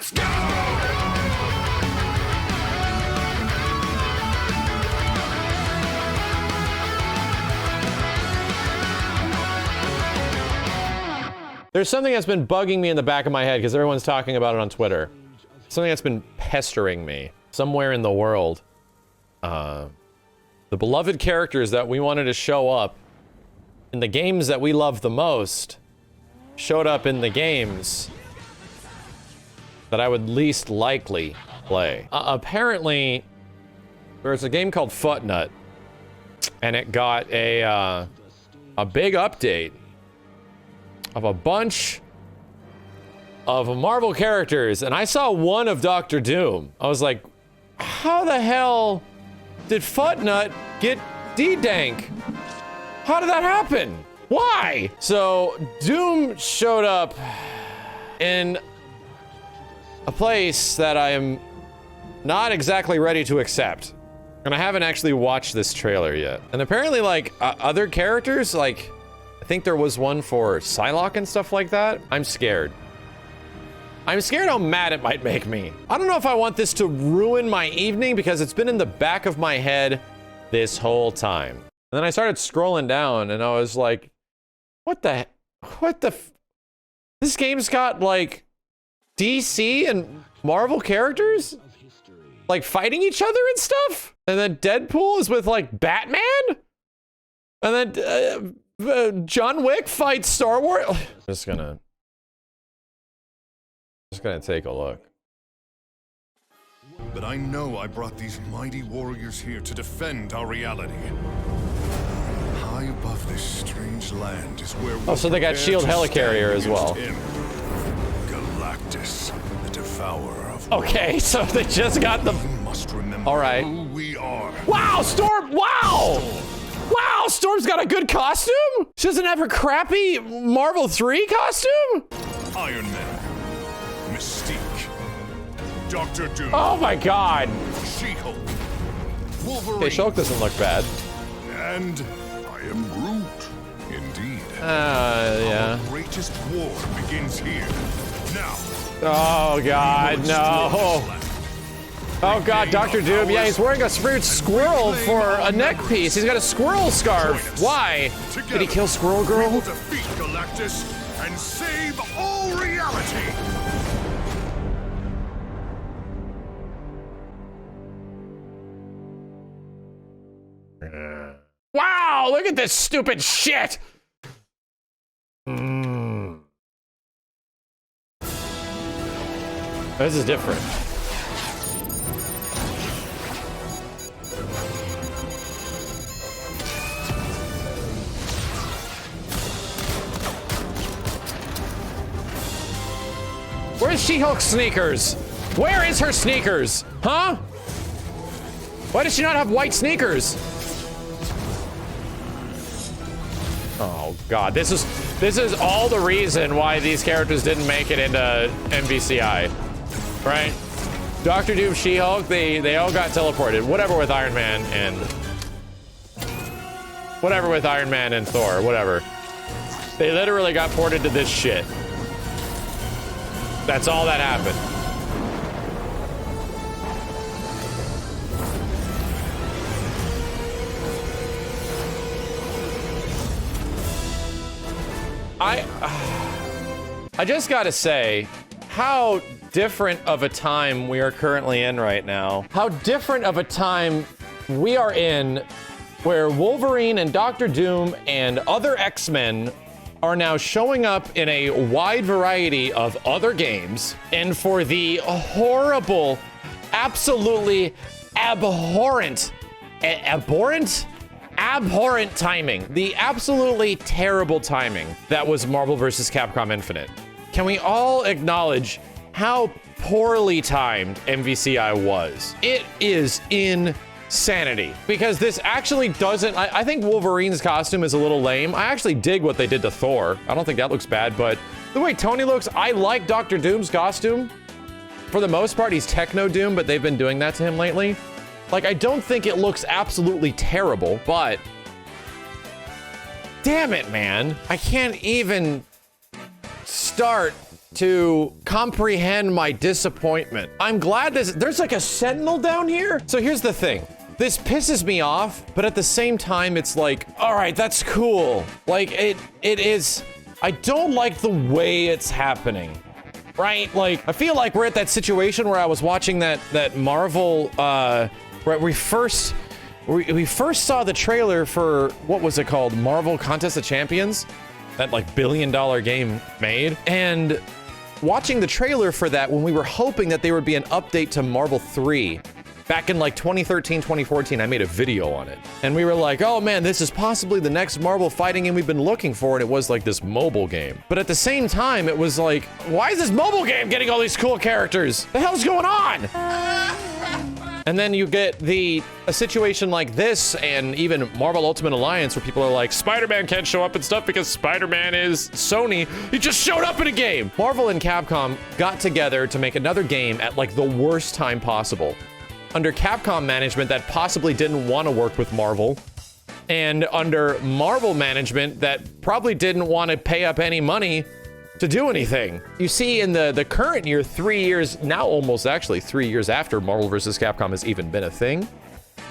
Let's go! There's something that's been bugging me in the back of my head because everyone's talking about it on Twitter. Something that's been pestering me somewhere in the world. The beloved characters that we wanted to show up in the games that we love the most showed up in the games that I would least likely play. Apparently, there's a game called Fortnite, and it got a big update of a bunch of Marvel characters, and I saw one of Doctor Doom. I was like, how the hell did Fortnite get D-Dank? How did that happen? Why? So Doom showed up in a place that I am not exactly ready to accept. And I haven't actually watched this trailer yet. And apparently, like, other characters, like, I think there was one for Psylocke and stuff like that. I'm scared. I'm scared how mad it might make me. I don't know if I want this to ruin my evening because it's been in the back of my head this whole time. And then I started scrolling down and I was like, this game's got like DC and Marvel characters like fighting each other and stuff. And then Deadpool is with like Batman. And then John Wick fights Star Wars. Just gonna take a look. But I know I brought these mighty warriors here to defend our reality. High above this strange land is where Oh, so they got SHIELD helicarrier as well. Galactus, the devourer of Okay, so they just got the... must remember All right. who we are. Wow, Storm! Wow! Wow, Storm's got a good costume? She doesn't have her crappy Marvel 3 costume? Iron Man, Mystique, Doctor Doom. Oh my god. She-Hulk, Wolverine. Okay, Shulk doesn't look bad. And I am Groot. Indeed. Yeah. Our greatest war begins here. Now. Oh god, no. Oh god, Dr. Doom. Yeah, he's wearing a spirit squirrel for a neck piece. He's got a squirrel scarf. Why? Did he kill Squirrel Girl? We will defeat Galactus and save all reality. Wow, look at this stupid shit! This is different. Where's She-Hulk's sneakers? Where is her sneakers? Huh? Why does she not have white sneakers? Oh god, this is all the reason why these characters didn't make it into MVCI, right? Doctor Doom, She-Hulk, they all got teleported. Whatever with Iron Man and Thor, whatever. They literally got ported to this shit. That's all that happened. I just gotta say, how different of a time we are currently in right now. How different of a time we are in where Wolverine and Doctor Doom and other X-Men are now showing up in a wide variety of other games, and for the horrible, absolutely abhorrent timing, the absolutely terrible timing that was Marvel vs. Capcom Infinite. Can we all acknowledge how poorly timed MVCI was? It is insanity, because this actually doesn't, I think Wolverine's costume is a little lame. I actually dig what they did to Thor. I don't think that looks bad, but the way Tony looks, I like Doctor Doom's costume. For the most part, he's Techno Doom, but they've been doing that to him lately. Like, I don't think it looks absolutely terrible, but damn it, man. I can't even start to comprehend my disappointment. I'm glad there's like a sentinel down here. So here's the thing. This pisses me off, but at the same time, it's like, all right, that's cool. Like it is, I don't like the way it's happening, right? Like, I feel like we're at that situation where I was watching that Marvel, where we first saw the trailer for, what was it called? Marvel Contest of Champions? That like billion-dollar game made. And watching the trailer for that when we were hoping that there would be an update to Marvel 3, back in like 2013, 2014, I made a video on it. And we were like, oh man, this is possibly the next Marvel fighting game we've been looking for. And it was like this mobile game. But at the same time, it was like, why is this mobile game getting all these cool characters? The hell's going on? And then you get a situation like this, and even Marvel Ultimate Alliance, where people are like, Spider-Man can't show up and stuff because Spider-Man is Sony. He just showed up in a game. Marvel and Capcom got together to make another game at like the worst time possible. Under Capcom management that possibly didn't want to work with Marvel, and under Marvel management that probably didn't want to pay up any money to do anything. You see, in the current year, 3 years, now almost actually 3 years after Marvel vs. Capcom has even been a thing,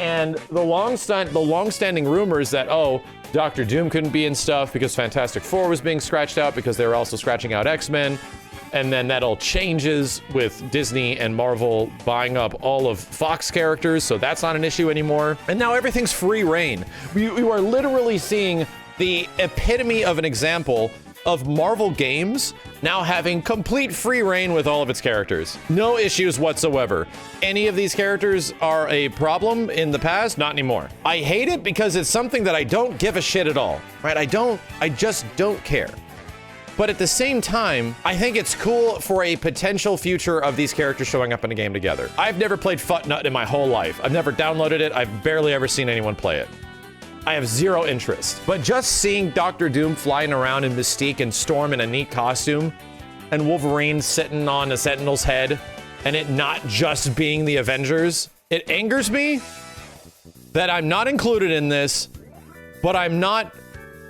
and the long-standing rumors that, oh, Doctor Doom couldn't be in stuff because Fantastic Four was being scratched out because they were also scratching out X-Men, and then that all changes with Disney and Marvel buying up all of Fox characters, so that's not an issue anymore. And now everything's free reign. You are literally seeing the epitome of an example of Marvel games now having complete free reign with all of its characters. No issues whatsoever. Any of these characters are a problem in the past? Not anymore. I hate it because it's something that I don't give a shit at all, right? I just don't care. But at the same time, I think it's cool for a potential future of these characters showing up in a game together. I've never played Fortnite in my whole life. I've never downloaded it. I've barely ever seen anyone play it. I have zero interest. But just seeing Doctor Doom flying around in Mystique and Storm in a neat costume, and Wolverine sitting on a Sentinel's head, and it not just being the Avengers, it angers me that I'm not included in this, but I'm not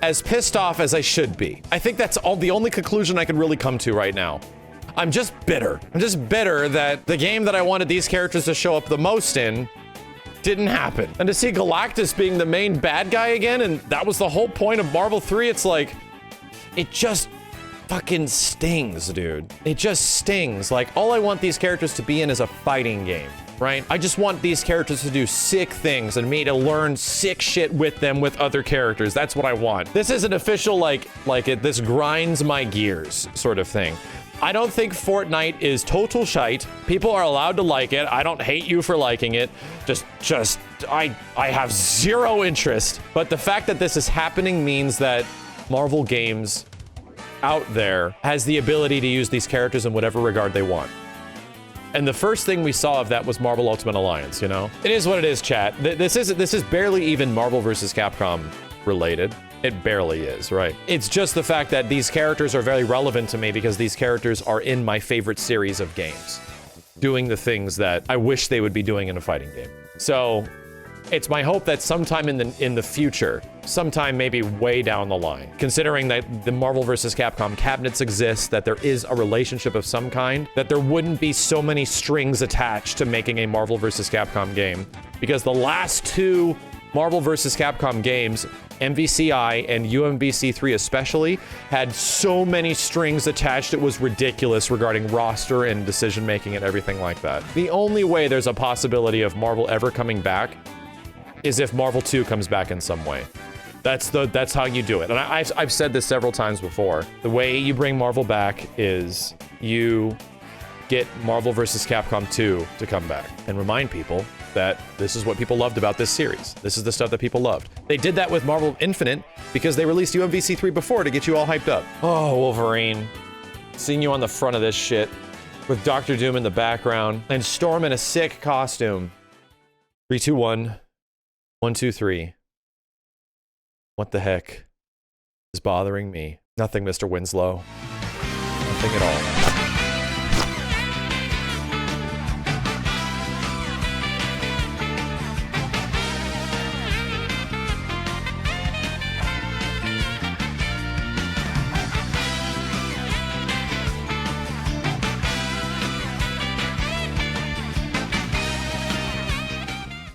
as pissed off as I should be. I think that's the only conclusion I can really come to right now. I'm just bitter. I'm just bitter that the game that I wanted these characters to show up the most in didn't happen. And to see Galactus being the main bad guy again, and that was the whole point of Marvel 3, it's like, it just fucking stings, dude. It just stings. Like, all I want these characters to be in is a fighting game, right? I just want these characters to do sick things and me to learn sick shit with them with other characters. That's what I want. This is an official, this grinds my gears sort of thing. I don't think Fortnite is total shite. People are allowed to like it. I don't hate you for liking it. I have zero interest. But the fact that this is happening means that Marvel games out there has the ability to use these characters in whatever regard they want. And the first thing we saw of that was Marvel Ultimate Alliance, you know? It is what it is, chat. This is barely even Marvel vs. Capcom related. It barely is, right? It's just the fact that these characters are very relevant to me because these characters are in my favorite series of games, doing the things that I wish they would be doing in a fighting game. So it's my hope that sometime in the future, sometime maybe way down the line, considering that the Marvel vs. Capcom cabinets exist, that there is a relationship of some kind, that there wouldn't be so many strings attached to making a Marvel vs. Capcom game, because the last two Marvel vs. Capcom games, MVCI and UMVC3 especially, had so many strings attached it was ridiculous regarding roster and decision making and everything like that. The only way there's a possibility of Marvel ever coming back is if Marvel 2 comes back in some way. That's how you do it. And I've said this several times before. The way you bring Marvel back is you get Marvel vs. Capcom 2 to come back and remind people that this is what people loved about this series. This is the stuff that people loved. They did that with Marvel Infinite because they released UMVC3 before to get you all hyped up. Oh, Wolverine. Seeing you on the front of this shit with Doctor Doom in the background and Storm in a sick costume. 3, 2, 1. 1, 2, 3. What the heck is bothering me? Nothing, Mr. Winslow. Nothing at all.